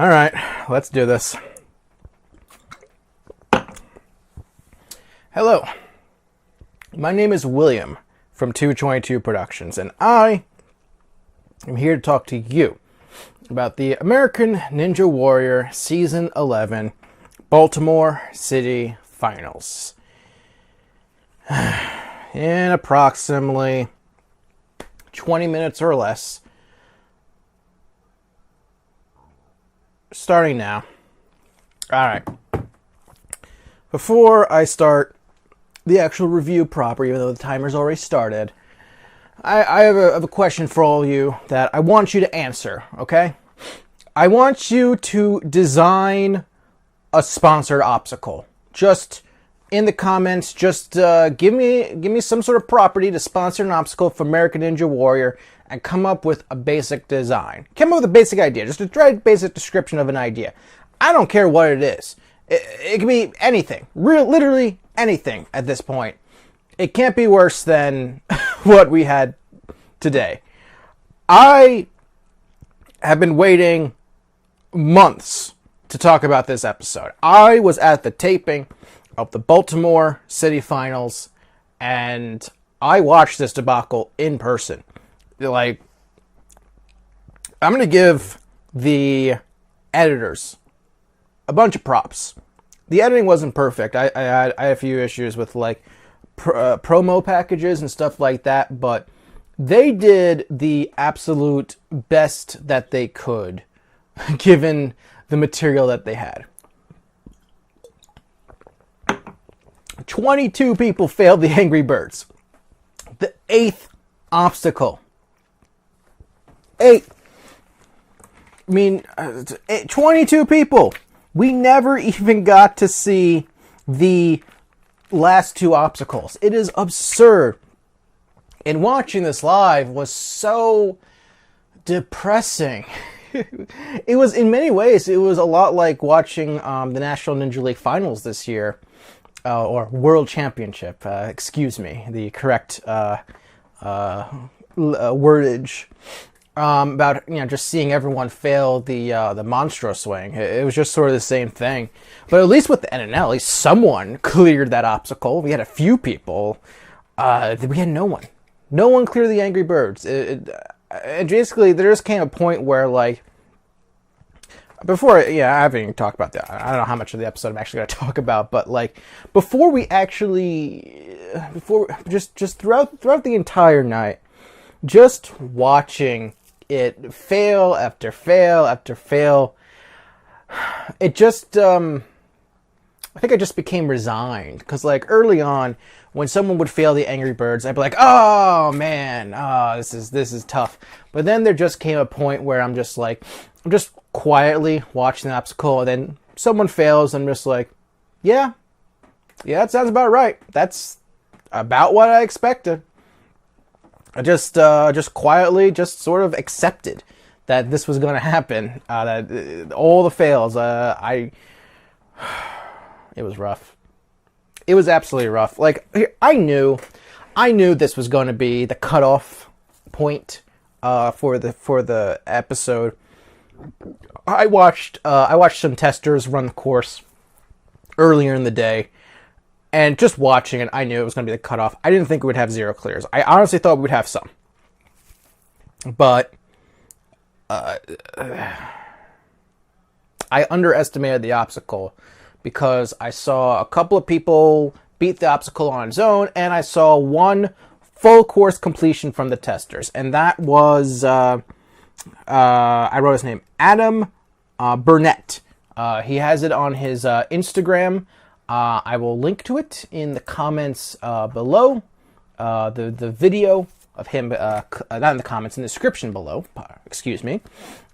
All right, let's do this. Hello, my name is William from 222 Productions, and I am here to talk to you about the American Ninja Warrior Season 11 Baltimore City Finals. In approximately 20 minutes or less, starting now. All right. Before I start the actual review proper, even though the timer's already started, I have a question for all of you that I want you to answer, okay? I want you to design a sponsored obstacle. Just in the comments, just give me some sort of property to sponsor an obstacle for American Ninja Warrior and come up with a basic design. Come up with a basic idea, just a dry basic description of an idea. I don't care what it is. It can be anything, literally anything at this point. It can't be worse than what we had today. I have been waiting months to talk about this episode. I was at the taping of the Baltimore City Finals, and I watched this debacle in person. Like, I'm going to give the editors a bunch of props. The editing wasn't perfect. I had a few issues with like promo packages and stuff like that, but they did the absolute best that they could given the material that they had. 22 people failed the Angry Birds. The 8th obstacle. 8. I mean, 22 people. We never even got to see the last 2 obstacles. It is absurd. And watching this live was so depressing. It was, in many ways, it was a lot like watching the National Ninja League Finals this year. Or World Championship, excuse me, the correct wordage. About, you know, just seeing everyone fail the Monstro swing. It was just sort of the same thing. But at least with the NNL, at least someone cleared that obstacle. We had a few people. We had no one. No one cleared the Angry Birds. And basically, there just came a point where, like, before, yeah, I haven't even talked about that. I don't know how much of the episode I'm actually going to talk about, but, like, before just throughout the entire night, just watching it fail after fail after fail, it just, I think I just became resigned. Because, like, early on, when someone would fail the Angry Birds, I'd be like, oh, man, this is tough. But then there just came a point where I'm just quietly watching the obstacle, and then someone fails, and I'm just like, yeah, that sounds about right. That's about what I expected. I just quietly just sort of accepted that this was going to happen. That all the fails, it was rough. It was absolutely rough. Like, I knew this was going to be the cutoff point for the episode. I watched some testers run the course earlier in the day. And just watching it, I knew it was going to be the cutoff. I didn't think we would have 0 clears. I honestly thought we would have some. But I underestimated the obstacle because I saw a couple of people beat the obstacle on its own, and I saw one full course completion from the testers. And that was, I wrote his name, Adam Burnett. He has it on his Instagram. I will link to it in the comments below. The video of him, not in the comments, in the description below, excuse me,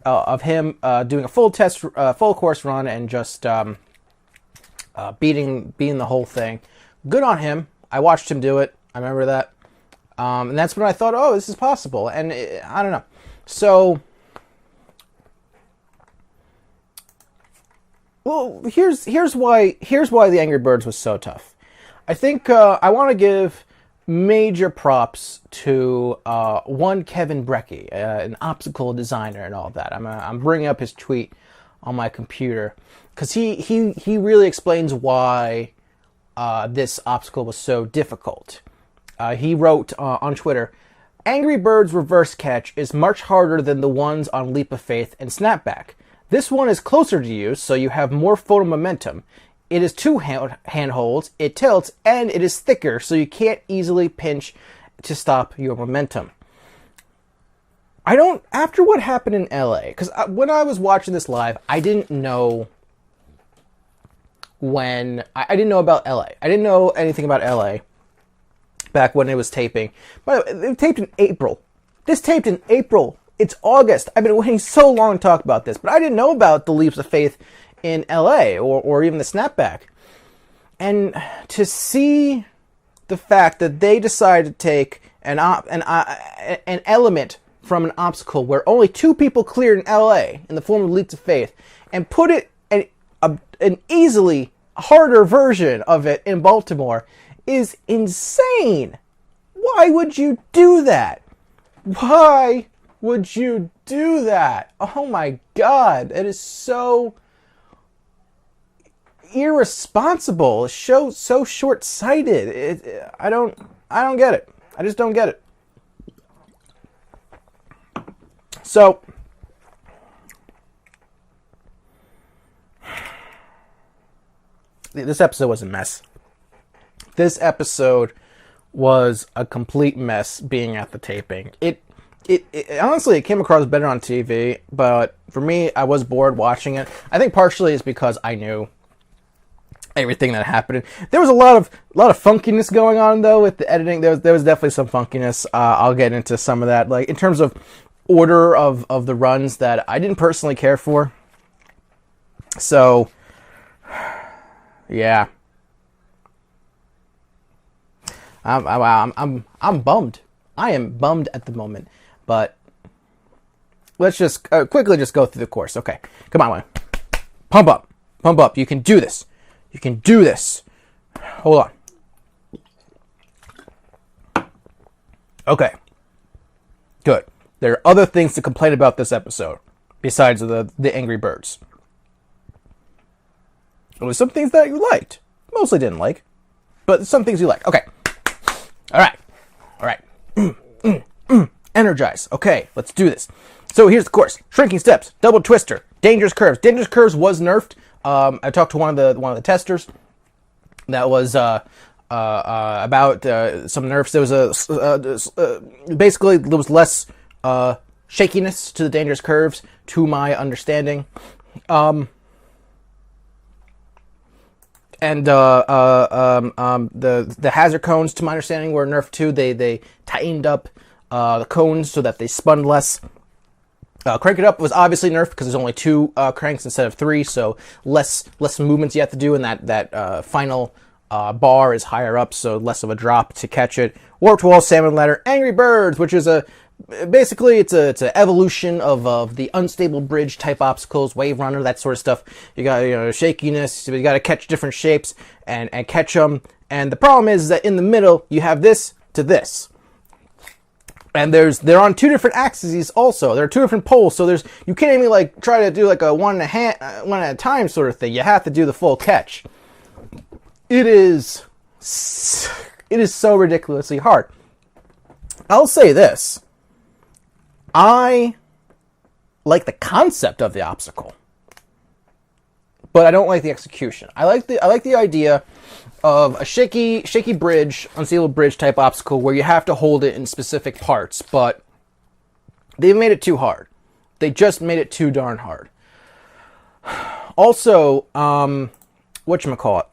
of him doing a full course run and just beating the whole thing. Good on him. I watched him do it. I remember that. And that's when I thought, oh, this is possible. And I don't know. So, well, here's why the Angry Birds was so tough. I think I want to give major props to one Kevin Brecky, an obstacle designer and all that. I'm bringing up his tweet on my computer, because he really explains why this obstacle was so difficult. He wrote on Twitter, "Angry Birds Reverse Catch is much harder than the ones on Leap of Faith and Snapback. This one is closer to you, so you have more photo momentum. It is 2 handholds, it tilts, and it is thicker, so you can't easily pinch to stop your momentum." After what happened in LA, because when I was watching this live, I didn't know I didn't know about LA. I didn't know anything about LA back when it was taping. But it taped in April. This taped in April. It's August. I've been waiting so long to talk about this, but I didn't know about the Leaps of Faith in LA or even the Snapback. And to see the fact that they decided to take an element from an obstacle where only 2 people cleared in LA in the form of Leaps of Faith and put it an easily harder version of it in Baltimore is insane. Why would you do that? Why would you do that? Oh my God, it is so irresponsible. It's so short-sighted. I don't get it. I just don't get it. So this episode was a mess. This episode was a complete mess being at the taping. It honestly, it came across better on TV, but for me, I was bored watching it. I think partially it's because I knew everything that happened. There was a lot of funkiness going on though with the editing. There was definitely some funkiness. I'll get into some of that. Like in terms of order of the runs that I didn't personally care for. So yeah, I'm bummed. I am bummed at the moment. But let's just quickly just go through the course. Okay, come on, man. Pump up. You can do this. You can do this. Hold on. Okay, good. There are other things to complain about this episode besides the Angry Birds. There was some things that you liked. Mostly didn't like. But some things you liked. Okay. All right. Energize. Okay, let's do this. So here's the course. Shrinking steps. Double twister. Dangerous curves. Dangerous curves was nerfed. I talked to one of the testers. That was about some nerfs. There was basically there was less shakiness to the dangerous curves, to my understanding. And the hazard cones, to my understanding, were nerfed too. They tightened up the cones so that they spun less. Crank it up was obviously nerfed because there's only 2 cranks instead of 3, so less movements you have to do, and that final bar is higher up, so less of a drop to catch it. Warped Wall, Salmon Ladder, Angry Birds, which is basically it's an evolution of the unstable bridge type obstacles, Wave Runner, that sort of stuff. You got shakiness, you got to catch different shapes and catch them. And the problem is that in the middle you have this to this. And they're on 2 different axes also. There are 2 different poles, so you can't even like try to do like a one at a time sort of thing. You have to do the full catch. It is so ridiculously hard. I'll say this. I like the concept of the obstacle, but I don't like the execution. I like the idea of a shaky bridge, unstable bridge type obstacle where you have to hold it in specific parts, but they've made it too hard. They just made it too darn hard. Also, whatchamacallit?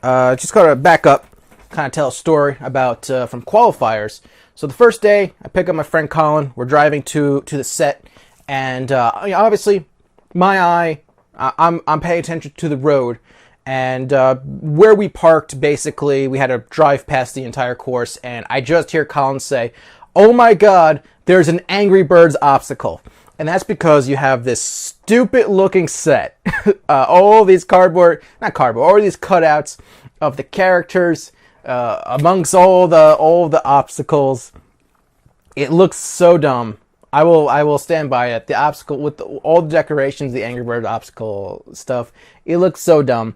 Just gotta back up, kind of tell a story about from qualifiers. So the first day, I pick up my friend Colin. We're driving to the set, and obviously, my eye, I'm paying attention to the road, and where we parked, basically, we had to drive past the entire course, and I just hear Colin say, "Oh my God, there's an Angry Birds obstacle," and that's because you have this stupid-looking set, all these all these cutouts of the characters. Amongst all the obstacles, it looks so dumb. I will stand by it. The obstacle with all the decorations, the Angry Bird obstacle stuff, it looks so dumb.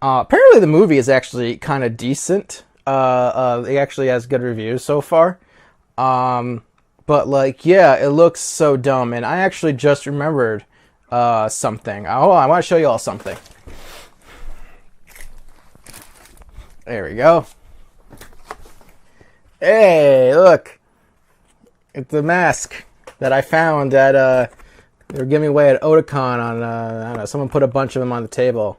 Apparently the movie is actually kind of decent. It actually has good reviews so far. But like, yeah, it looks so dumb. And I actually just remembered something. Hold on, I want to show you all something. There we go. Hey, look. It's the mask that I found at, they were giving away at Otakon on, I don't know, someone put a bunch of them on the table.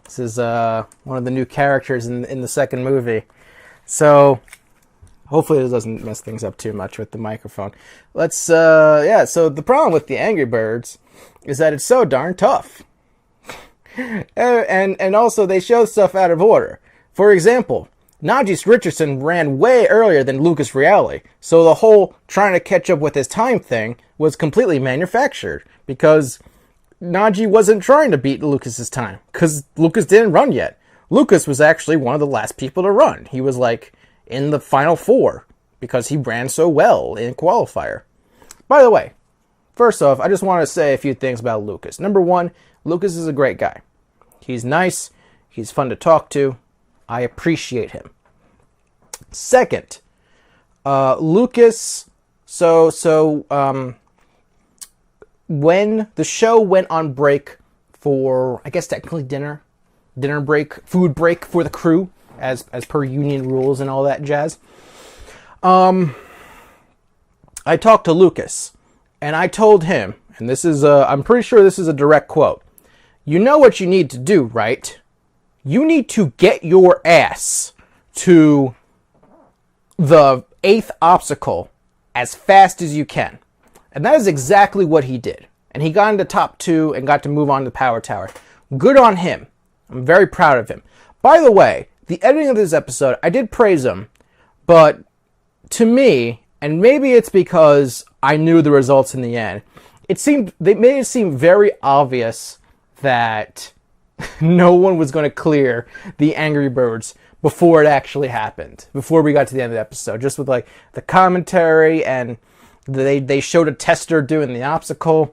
This is one of the new characters in the second movie. So, hopefully this doesn't mess things up too much with the microphone. Let's, yeah, so the problem with the Angry Birds is that it's so darn tough. and also they show stuff out of order. For example, Najee Richardson ran way earlier than Lucas Reale, so the whole trying to catch up with his time thing was completely manufactured, because Najee wasn't trying to beat Lucas's time, because Lucas didn't run yet. Lucas was actually one of the last people to run. He was like in the final four, because he ran so well in qualifier. By the way, first off, I just want to say a few things about Lucas. Number one, Lucas is a great guy. He's nice, he's fun to talk to, I appreciate him. Second, Lucas, when the show went on break for, I guess technically dinner break, food break for the crew, as per union rules and all that jazz, I talked to Lucas, and I told him, and this is, I'm pretty sure this is a direct quote, "You know what you need to do, right? You need to get your ass to the 8th obstacle as fast as you can." And that is exactly what he did. And he got into top 2 and got to move on to Power Tower. Good on him. I'm very proud of him. By the way, the editing of this episode, I did praise him, but to me, and maybe it's because I knew the results in the end, they made it seem very obvious that no one was going to clear the Angry Birds before it actually happened, before we got to the end of the episode. Just with like the commentary, and they showed a tester doing the obstacle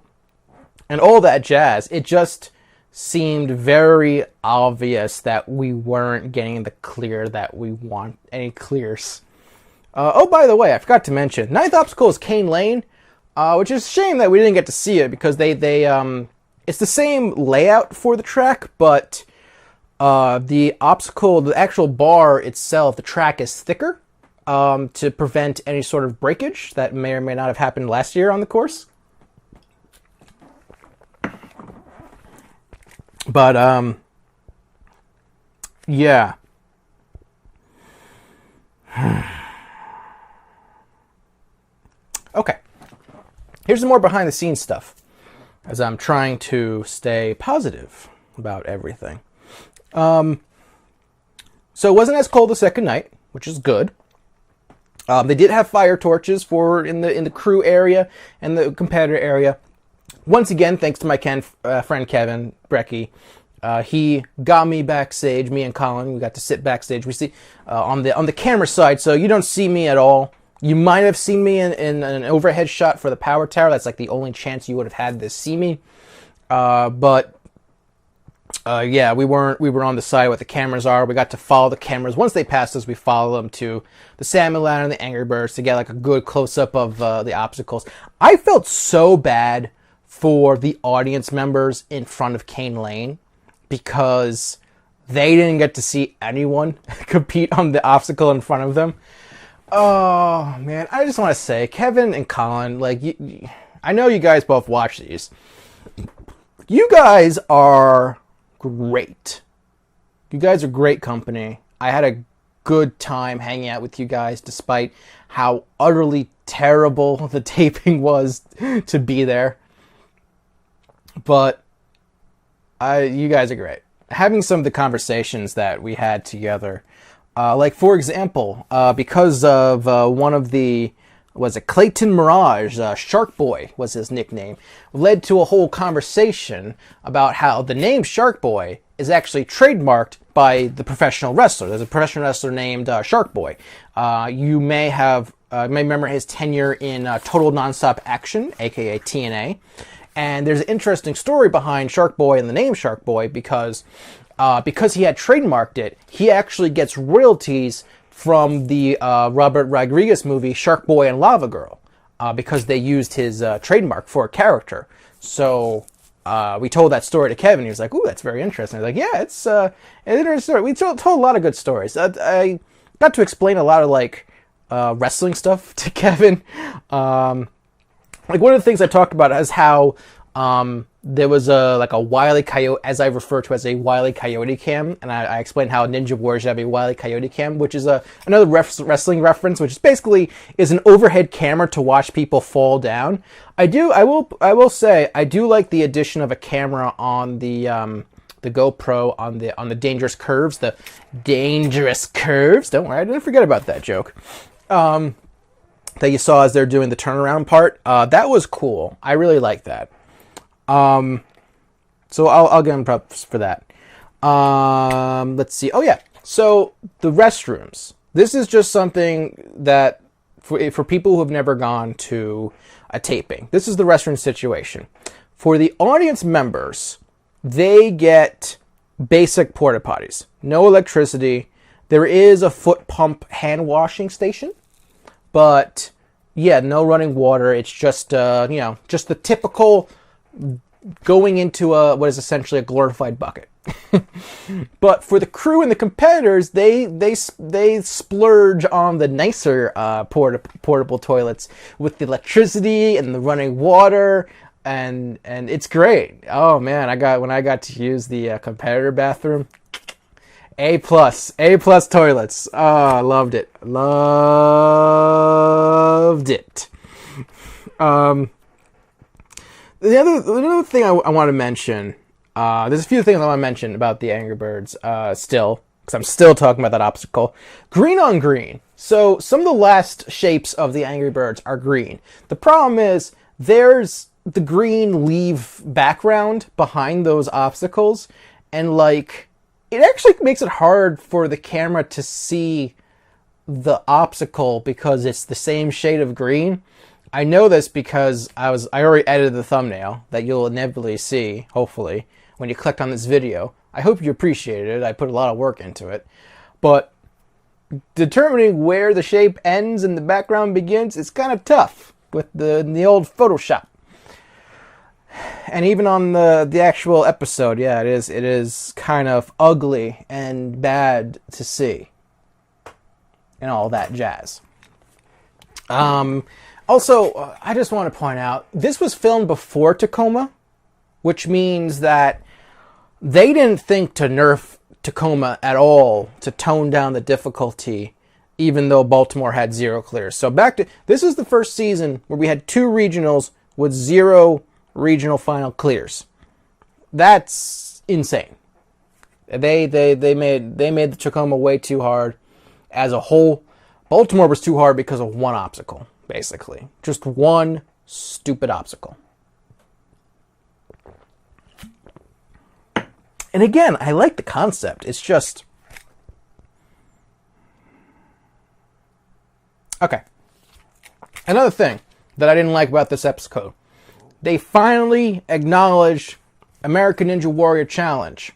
and all that jazz. It just seemed very obvious that we weren't getting the clear that we want, any clears. Oh, by the way, I forgot to mention, 9th obstacle is Cane Lane, which is a shame that we didn't get to see it, because it's the same layout for the track, but the obstacle, the actual bar itself, the track is thicker to prevent any sort of breakage that may or may not have happened last year on the course. But, yeah. Okay. Here's some more behind the scenes stuff, as I'm trying to stay positive about everything. So it wasn't as cold the second night, which is good. They did have fire torches in the crew area and the competitor area. Once again, thanks to my friend Kevin Brecky. He got me backstage, me and Colin. We got to sit backstage. We see on the camera side, so you don't see me at all. You might have seen me in an overhead shot for the Power Tower. That's like the only chance you would have had to see me. But yeah, we were on the side where the cameras are. We got to follow the cameras. Once they passed us, we followed them to the Salmon Ladder and the Angry Birds to get like a good close-up of the obstacles. I felt so bad for the audience members in front of Cane Lane, because they didn't get to see anyone compete on the obstacle in front of them. Oh, man, I just want to say, Kevin and Colin, like, I know you guys both watch these. You guys are great. You guys are great company. I had a good time hanging out with you guys, despite how utterly terrible the taping was to be there. But you guys are great. Having some of the conversations that we had together, like for example, because of one of the was a Clayton Mirage, Shark Boy was his nickname, led to a whole conversation about how the name Shark Boy is actually trademarked by the professional wrestler. There's a professional wrestler named Shark Boy. You may remember his tenure in Total Nonstop Action, aka TNA. And there's an interesting story behind Shark Boy and the name Shark Boy because he had trademarked it. He actually gets royalties from the Robert Rodriguez movie Shark Boy and Lava Girl because they used his trademark for a character. So we told that story to Kevin. He was like, "Ooh, that's very interesting." I was like, "Yeah, it's an interesting story." We told a lot of good stories. I got to explain a lot of wrestling stuff to Kevin. Like one of the things I talked about is how there was a Wile E. Coyote, as I refer to as a Wile E. Coyote cam, and I explained how Ninja Warriors have a Wile E. Coyote cam, which is another wrestling reference, which is basically an overhead camera to watch people fall down. I will say I do like the addition of a camera on the GoPro on the dangerous curves, the dangerous curves. Don't worry, I didn't forget about that joke. That you saw as they're doing the turnaround part. That was cool. I really like that. So I'll give them props for that. Let's see. Oh yeah. So the restrooms. This is just something that for people who have never gone to a taping. This is the restroom situation. For the audience members, they get basic porta potties. No electricity. There is a foot pump hand washing station. But yeah, no running water. It's just just the typical going into what is essentially a glorified bucket. But for the crew and the competitors, they splurge on the nicer portable toilets with the electricity and the running water, and it's great. Oh man, when I got to use the competitor bathroom. A plus toilets. Oh, I loved it. Loved it. Another thing I want to mention, there's a few things I want to mention about the Angry Birds still, because I'm still talking about that obstacle. Green on green. So some of the last shapes of the Angry Birds are green. The problem is there's the green leaf background behind those obstacles, and it actually makes it hard for the camera to see the obstacle because it's the same shade of green. I know this because I already edited the thumbnail that you'll inevitably see, hopefully, when you click on this video. I hope you appreciated it. I put a lot of work into it. But determining where the shape ends and the background begins is kind of tough with the old Photoshop. And even on the actual episode, yeah, it is kind of ugly and bad to see. And all that jazz. Also, I just want to point out, this was filmed before Tacoma, which means that they didn't think to nerf Tacoma at all to tone down the difficulty, even though Baltimore had 0 clears. So this is the first season where we had 2 regionals with 0 regional final clears. That's insane. They made the Tacoma way too hard as a whole. Baltimore was too hard because of one obstacle, basically. Just one stupid obstacle. And again, I like the concept. It's just... Okay. Another thing that I didn't like about this episode. They finally acknowledged American Ninja Warrior Challenge.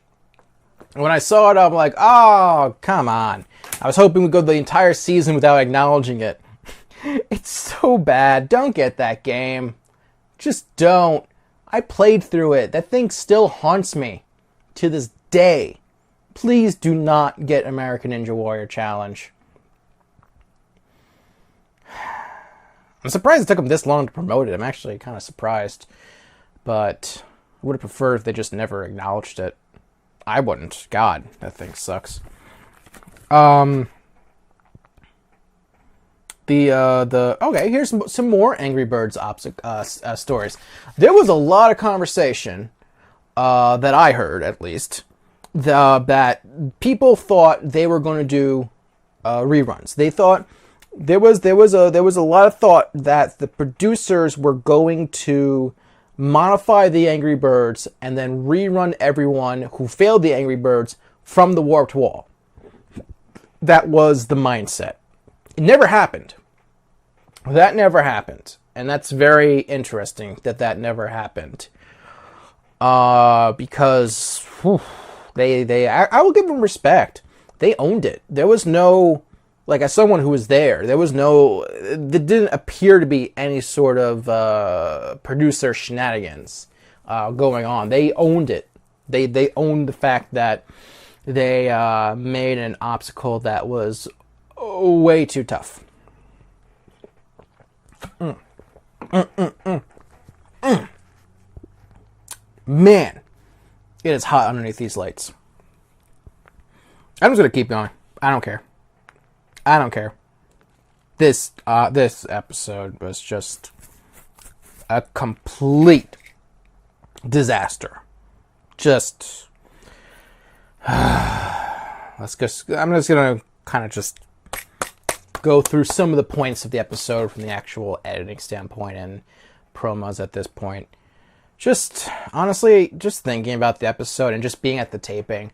And when I saw it, I'm like, oh, come on. I was hoping we'd go the entire season without acknowledging it. It's so bad. Don't get that game. Just don't. I played through it. That thing still haunts me to this day. Please do not get American Ninja Warrior Challenge. I'm surprised it took them this long to promote it. I'm actually kind of surprised. But I would have preferred if they just never acknowledged it. I wouldn't. God, that thing sucks. Okay, here's some more Angry Birds stories. There was a lot of conversation that I heard, at least, that people thought they were going to do reruns. They thought there was a lot of thought that the producers were going to modify the Angry Birds and then rerun everyone who failed the Angry Birds from the Warped Wall. That was the mindset. It never happened. That never happened. And that's very interesting that never happened. Because I will give them respect. They owned it. There was no, like, as someone who was there didn't appear to be any sort of producer shenanigans going on. They owned it. They owned the fact that they made an obstacle that was way too tough. Man, it is hot underneath these lights. I'm just gonna keep going. I don't care. This episode was just a complete disaster. I'm just gonna kind of just go through some of the points of the episode from the actual editing standpoint and promos at this point. Just honestly, just thinking about the episode and just being at the taping,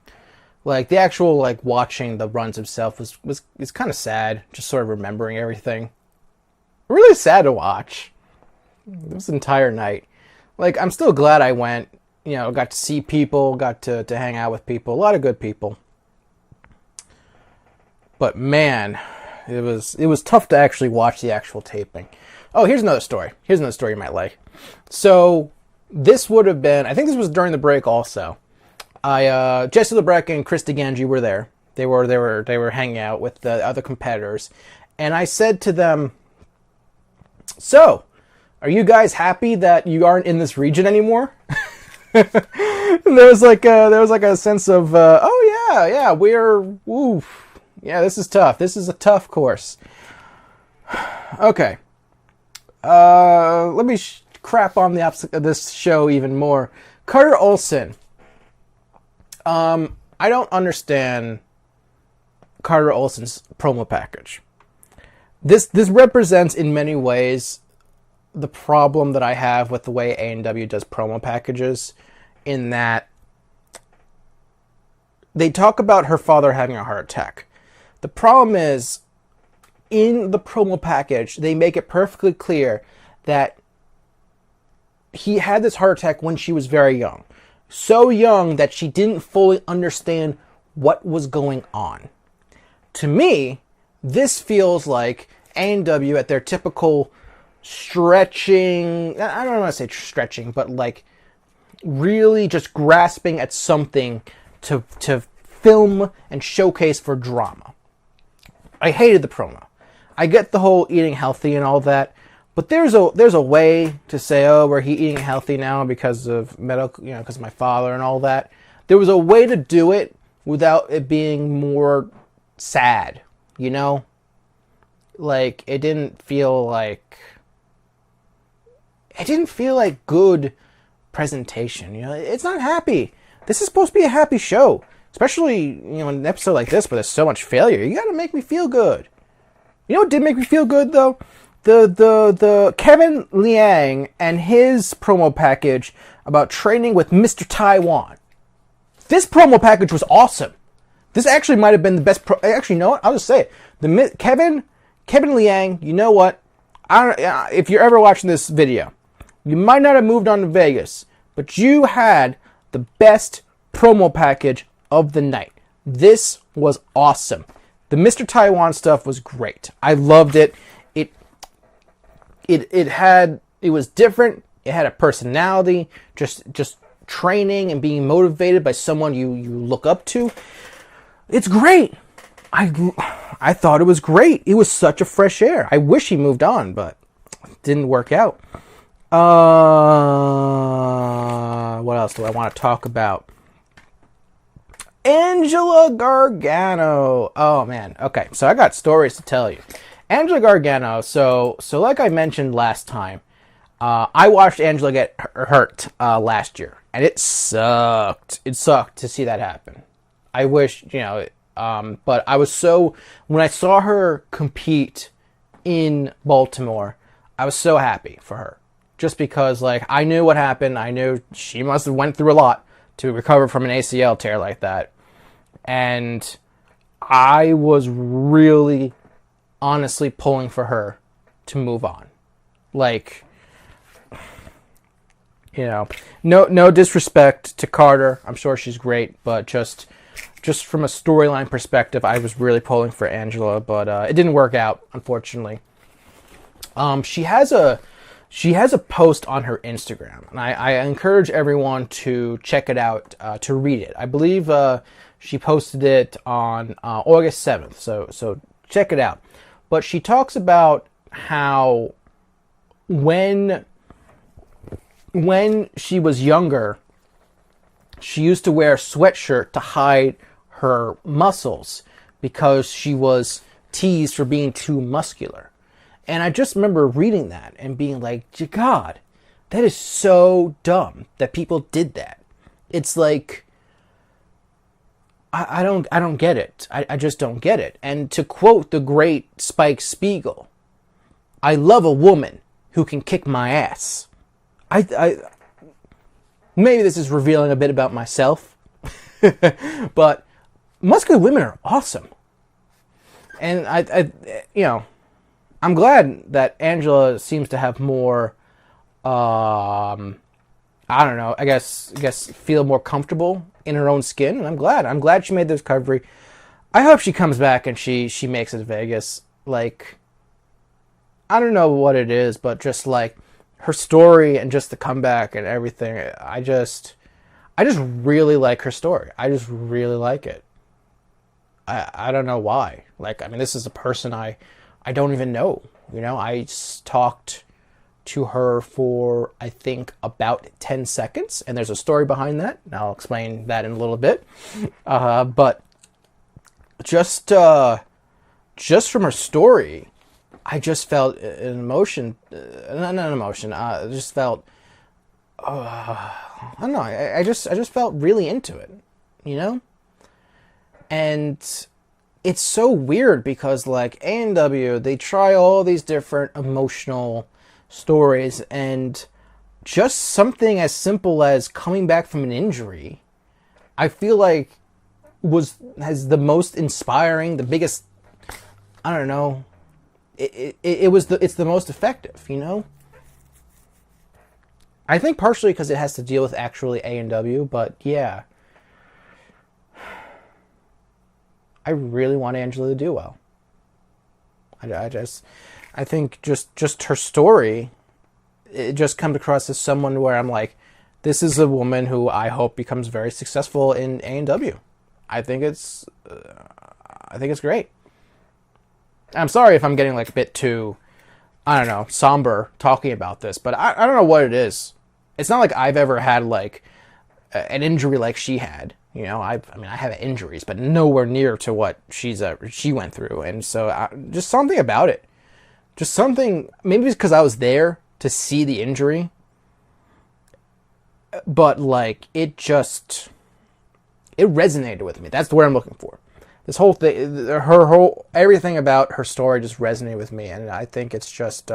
like the actual like watching the runs itself was kind of sad. Just sort of remembering everything. Really sad to watch this entire night. Like, I'm still glad I went. You know, got to see people, got to hang out with people, a lot of good people. But man, it was tough to actually watch the actual taping. Oh, here's another story. Here's another story you might like. So this would have been, I think this was during the break also. Jesse LeBrecq and Chris DeGangi were there. They were hanging out with the other competitors, and I said to them, "So, are you guys happy that you aren't in this region anymore?" And there was like a sense of, oh yeah, this is tough. This is a tough course. Okay. Let me crap on this show even more. Carter Olson. I don't understand Carter Olson's promo package. This represents in many ways the problem that I have with the way A&W does promo packages, in that they talk about her father having a heart attack. The problem is, in the promo package, they make it perfectly clear that he had this heart attack when she was very young. So young that she didn't fully understand what was going on. To me, this feels like A&W at their typical stretching, I don't want to say stretching, but like really just grasping at something to film and showcase for drama. I hated the promo. I get the whole eating healthy and all that, but there's a way to say, oh, we're eating healthy now because of medical, because of my father and all that. There was a way to do it without it being more sad, Like, it didn't feel like good presentation. It's not happy. This is supposed to be a happy show, especially in an episode like this where there's so much failure. You got to make me feel good. You know what did make me feel good though? The Kevin Liang and his promo package about training with Mr. Taiwan. This promo package was awesome. This actually might have been the best. Actually, you know what? I'll just say it. Kevin Liang. You know what? If you're ever watching this video, you might not have moved on to Vegas, but you had the best promo package of the night. This was awesome. The Mr. Taiwan stuff was great. I loved it. It was different. It had a personality. Just training and being motivated by someone you look up to. It's great. I thought it was great. It was such a fresh air. I wish he moved on, but it didn't work out. What else do I want to talk about? Angela Gargano. Oh man. Okay, so I got stories to tell you. Angela Gargano. So like I mentioned last time, I watched Angela get hurt last year, and it sucked. It sucked to see that happen. I wish, but I was when I saw her compete in Baltimore, I was so happy for her. Just because, like, I knew what happened. I knew she must have went through a lot to recover from an ACL tear like that. And I was really, honestly pulling for her to move on. Like, you know, no disrespect to Carter. I'm sure she's great, but just from a storyline perspective, I was really pulling for Angela, but it didn't work out, unfortunately. She has a post on her Instagram, and I encourage everyone to check it out, to read it. I believe she posted it on August 7th, so check it out. But she talks about how when she was younger, she used to wear a sweatshirt to hide her muscles because she was teased for being too muscular. And I just remember reading that and being like, God, that is so dumb that people did that. It's like, I don't get it. I just don't get it. And to quote the great Spike Spiegel, I love a woman who can kick my ass. Maybe this is revealing a bit about myself, but muscular women are awesome. And I'm glad that Angela seems to have more, I don't know, I guess feel more comfortable in her own skin. And I'm glad she made the recovery. I hope she comes back and she makes it to Vegas. Like, I don't know what it is, but just like her story and just the comeback and everything. I just really like her story. I just really like it. I don't know why. Like, I mean, this is a person I don't even know. You know, I talked to her for, I think, about 10 seconds. And there's a story behind that. And I'll explain that in a little bit. But just from her story, I just felt an emotion. Not an emotion. I just felt, I don't know. I just felt really into it, you know? And it's so weird because, like, A&W, they try all these different emotional stories, and just something as simple as coming back from an injury, I feel like has the most inspiring, the biggest, I don't know, it's the most effective, you know? I think partially because it has to deal with actually A&W, but yeah. I really want Angela to do well. I think just her story, it just comes across as someone where I'm like, this is a woman who I hope becomes very successful in A&W. I think it's great. I'm sorry if I'm getting like a bit too, I don't know, somber talking about this, but I don't know what it is. It's not like I've ever had like an injury like she had. You know, I have injuries, but nowhere near to what she went through. And so just something about it. Just something, maybe it's because I was there to see the injury. But like, it resonated with me. That's the word I'm looking for. This whole thing, everything about her story just resonated with me. And I think it's just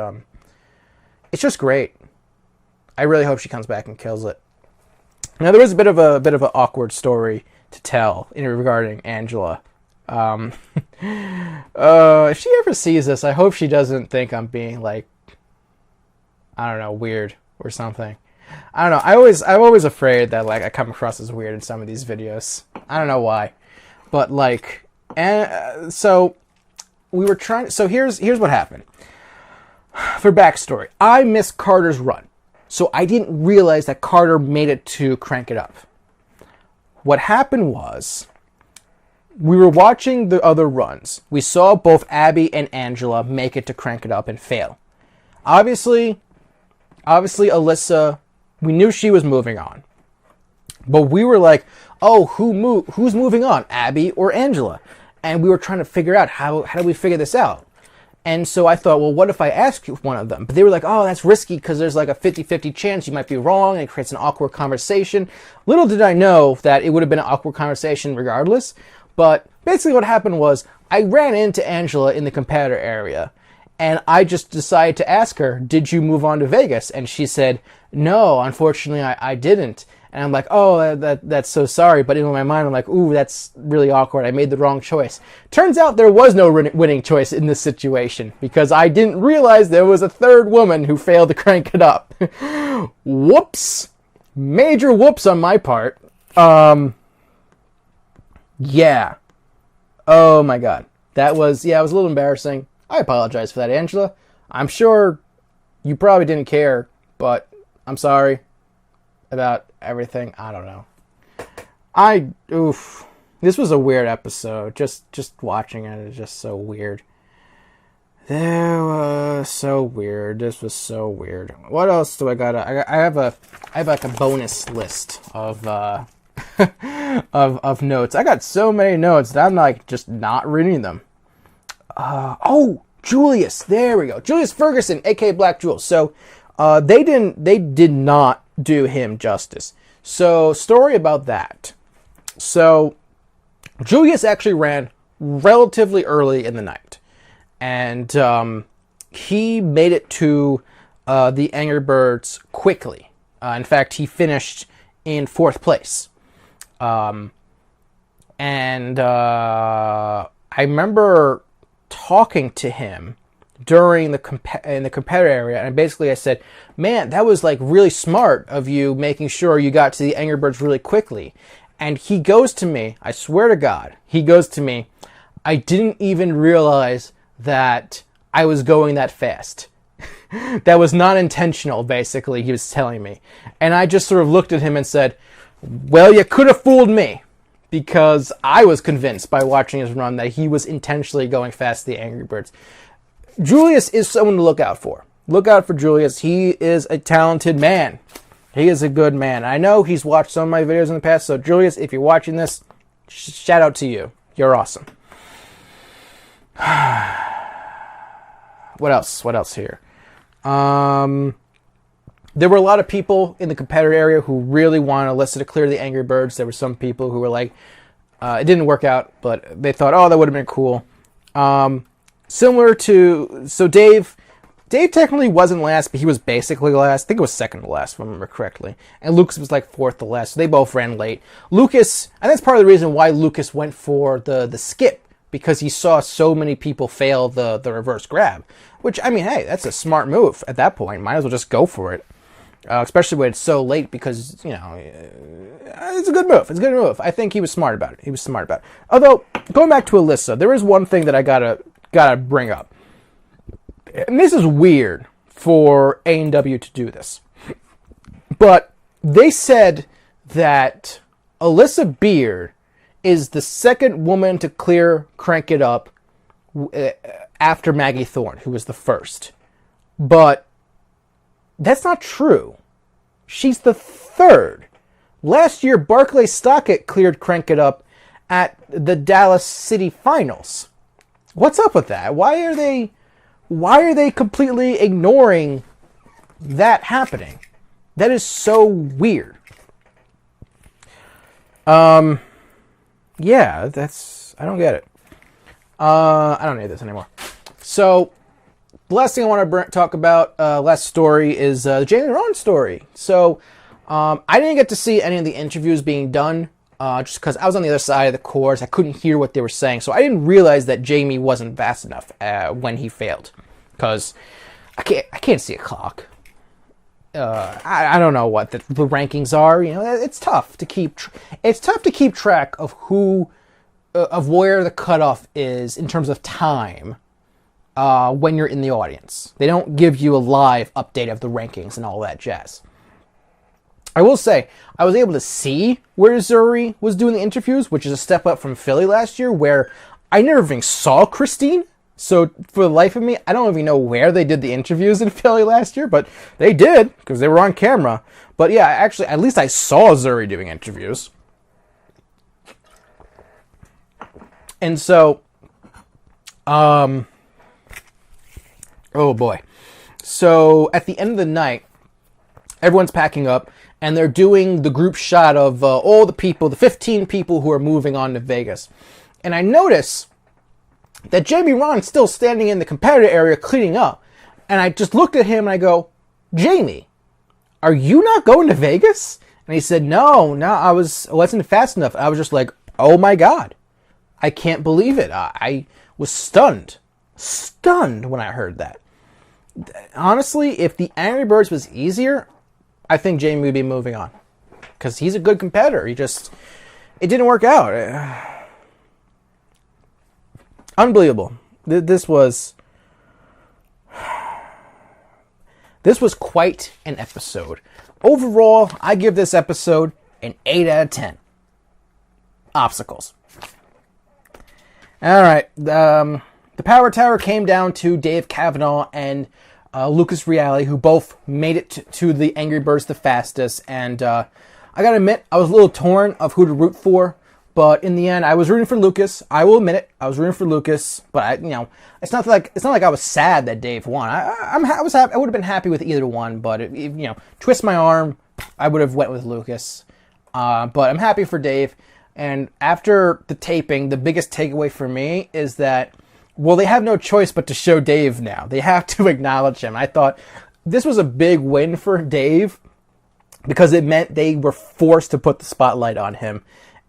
great. I really hope she comes back and kills it. Now, there was a bit of an awkward story to tell regarding Angela. If she ever sees this, I hope she doesn't think I'm being like, I don't know, weird or something. I don't know. I'm always afraid that like I come across as weird in some of these videos. I don't know why, but like, and so we were trying. So here's what happened. For backstory, I missed Carter's run. So I didn't realize that Carter made it to Crank It Up. What happened was, we were watching the other runs. We saw both Abby and Angela make it to Crank It Up and fail. Obviously Alyssa, we knew she was moving on. But we were like, oh, who's moving on, Abby or Angela? And we were trying to figure out how do we figure this out? And so I thought, well, what if I ask you one of them? But they were like, oh, that's risky because there's like a 50-50 chance you might be wrong, and it creates an awkward conversation. Little did I know that it would have been an awkward conversation regardless. But basically what happened was I ran into Angela in the competitor area, And I just decided to ask her, did you move on to Vegas? And she said, no, unfortunately, I didn't. And I'm like, oh, that's so sorry. But in my mind, I'm like, ooh, that's really awkward. I made the wrong choice. Turns out there was no winning choice in this situation because I didn't realize there was a third woman who failed to crank it up. Whoops. Major whoops on my part. Yeah. Oh my God. It was a little embarrassing. I apologize for that, Angela. I'm sure you probably didn't care, but I'm sorry about everything. I don't know. This was a weird episode. Just watching it is just so weird. So weird. This was so weird. What else do I got? I have like a bonus list of of notes. I got so many notes that I'm like just not reading them. Julius. There we go. Julius Ferguson, aka Black Jules. So they did not do him justice. So story about that. So Julius actually ran relatively early in the night. And he made it to the Angry Birds quickly. In fact, he finished in 4th place. I remember talking to him during in the competitor area, and basically I said, man, that was like really smart of you making sure you got to the Angry Birds really quickly. And he goes to me, I swear to God, he goes to me, I didn't even realize that I was going that fast. That was not intentional, basically, he was telling me. And I just sort of looked at him and said, well, you could have fooled me, because I was convinced by watching his run that he was intentionally going fast to the Angry Birds. Julius is someone to look out for. Look out for Julius. He is a talented man. He is a good man. I know he's watched some of my videos in the past, so Julius, if you're watching this, shout out to you. You're awesome. What else here? There were a lot of people in the competitor area who really wanted Alyssa to clear the Angry Birds. There were some people who were like, it didn't work out, but they thought, oh, that would have been cool. Similar to, so Dave technically wasn't last, but he was basically last. I think it was second to last, if I remember correctly. And Lucas was like 4th to last, so they both ran late. Lucas, and that's part of the reason why Lucas went for the skip, because he saw so many people fail the reverse grab. Which, I mean, hey, that's a smart move at that point. Might as well just go for it. Especially when it's so late, because, you know, it's a good move. It's a good move. I think he was smart about it. Although, going back to Alyssa, there is one thing that I gotta bring up. And this is weird for A&W to do this. But they said that Alyssa Beard is the second woman to clear Crank It Up after Maggie Thorne, who was the first. But that's not true. She's the third. Last year, Barclay Stockett cleared Crank It Up at the Dallas City Finals. What's up with that? Why are they completely ignoring that happening? That is so weird. Yeah, I don't get it. I don't need this anymore. So, the last thing I want to talk about, last story, is the Jamie Rowan story. So, I didn't get to see any of the interviews being done, just because I was on the other side of the course. I couldn't hear what they were saying, so I didn't realize that Jamie wasn't fast enough when he failed, because I can't see a clock. I don't know what the rankings are. You know, it's tough to keep. It's tough to keep track of of where the cutoff is in terms of time. When you're in the audience, they don't give you a live update of the rankings and all that jazz. I will say, I was able to see where Zuri was doing the interviews, which is a step up from Philly last year, where I never even saw Christine. So for the life of me, I don't even know where they did the interviews in Philly last year, but they did, because they were on camera. But yeah, actually, at least I saw Zuri doing interviews. And so, oh boy. So at the end of the night, everyone's packing up, and they're doing the group shot of all the people, the 15 people who are moving on to Vegas. And I notice that Jamie Ron's still standing in the competitor area cleaning up. And I just looked at him and I go, Jamie, are you not going to Vegas? And he said, no, I wasn't fast enough. I was just like, oh my God, I can't believe it. I was stunned when I heard that. Honestly, if the Angry Birds was easier, I think Jamie would be moving on. Because he's a good competitor. It didn't work out. Unbelievable. This was quite an episode. Overall, I give this episode an 8 out of 10. Obstacles. All right. The Power Tower came down to Dave Kavanaugh and Lucas Reale, who both made it to the Angry Birds the fastest. And I gotta admit, I was a little torn of who to root for. But in the end, I was rooting for Lucas. I will admit it. I was rooting for Lucas. But it's not like I was sad that Dave won. I was happy. I would have been happy with either one. But twist my arm, I would have went with Lucas. But I'm happy for Dave. And after the taping, the biggest takeaway for me is that, well, they have no choice but to show Dave now. They have to acknowledge him. I thought this was a big win for Dave because it meant they were forced to put the spotlight on him.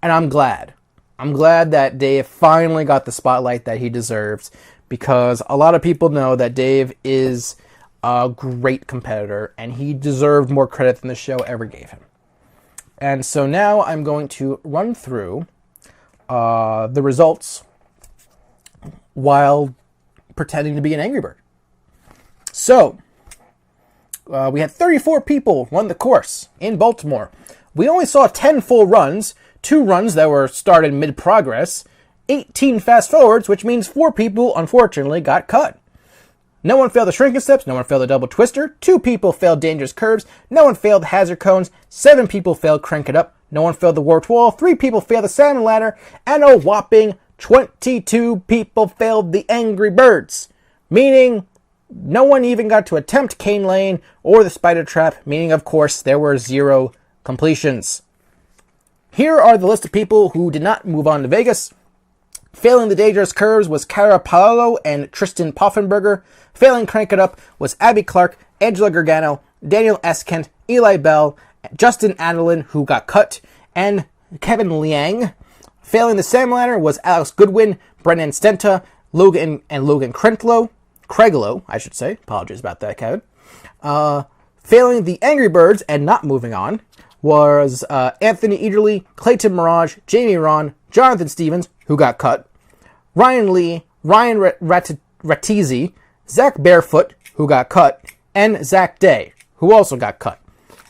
And I'm glad. I'm glad that Dave finally got the spotlight that he deserves, because a lot of people know that Dave is a great competitor and he deserved more credit than the show ever gave him. And so now I'm going to run through the results while pretending to be an Angry Bird. So, we had 34 people run the course in Baltimore. We only saw 10 full runs, 2 runs that were started mid-progress, 18 fast-forwards, which means 4 people, unfortunately, got cut. No one failed the shrinking steps, no one failed the double twister, 2 people failed dangerous curves, no one failed the hazard cones, 7 people failed crank it up, no one failed the warped wall, 3 people failed the salmon ladder, and a whopping 22 people failed the Angry Birds, meaning no one even got to attempt Cane Lane or the spider trap, meaning, of course, there were 0 completions. Here are the list of people who did not move on to Vegas. Failing the dangerous curves was Cara Paolo and Tristan Poffenberger. Failing Crank It Up was Abby Clark, Angela Gargano, Daniel S. Kent, Eli Bell, Justin Adelin, who got cut, and Kevin Liang. Failing the Sam Ladder was Alex Goodwin, Brennan Stenta, Logan Craiglow, I should say. Apologies about that, Kevin. Failing the Angry Birds and not moving on was Anthony Ederle, Clayton Mirage, Jamie Ron, Jonathan Stevens, who got cut, Ryan Lee, Ryan Ratizzi, Zach Barefoot, who got cut, and Zach Day, who also got cut.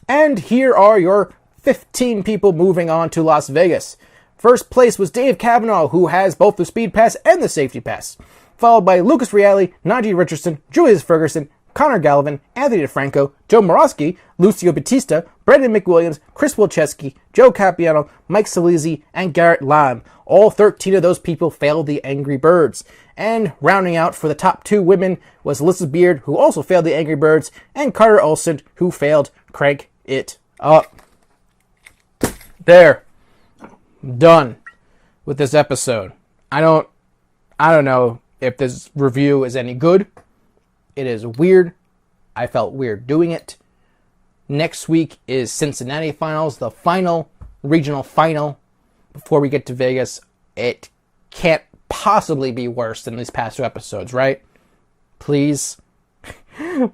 And here are your 15 people moving on to Las Vegas. First place was Dave Kavanaugh, who has both the Speed Pass and the Safety Pass, followed by Lucas Reale, Najee Richardson, Julius Ferguson, Connor Gallivan, Anthony DeFranco, Joe Morosky, Lucio Batista, Brendan McWilliams, Chris Wilczewski, Joe Capiano, Mike Salisi, and Garrett Lime. All 13 of those people failed the Angry Birds. And rounding out for the top 2 women was Alyssa Beard, who also failed the Angry Birds, and Carter Olson, who failed Crank It Up. There. Done with this episode. I don't know if this review is any good. It is weird. I felt weird doing it. Next week is Cincinnati Finals, the final, regional final, before we get to Vegas. It can't possibly be worse than these past 2 episodes, right? Please.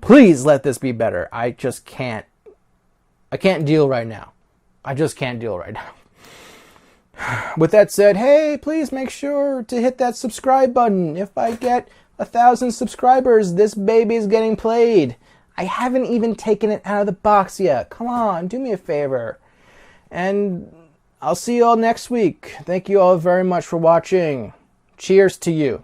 Please let this be better. I can't deal right now. I just can't deal right now. With that said, hey, please make sure to hit that subscribe button. If I get 1,000 subscribers, this baby's getting played. I haven't even taken it out of the box yet. Come on, do me a favor. And I'll see you all next week. Thank you all very much for watching. Cheers to you.